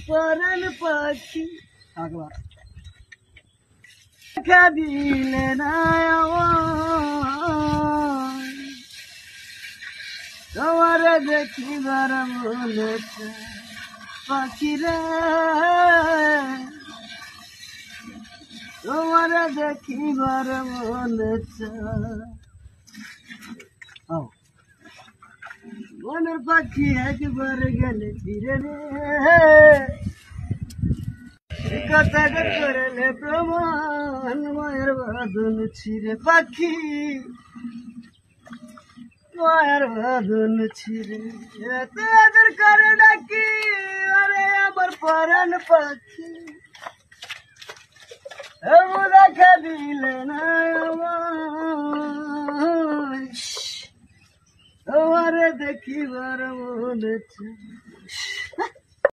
পরাণ পাখি দেখা দিলে না তোমার দেখিবার বলেছে পাখিরা তোমার দেখিবার বলেছে মনের পাখি একবার গেলে ফিরে রে কথাটা করলে প্রমাণ মায়ের বাঁধন ছিঁড়ে পাখি মায়ের বাঁধন ছিঁড়ে তাদের করে ডাকি আরে আমার পরাণ পাখি দেখা দিলে না তোমারে দেখিবার মনেছে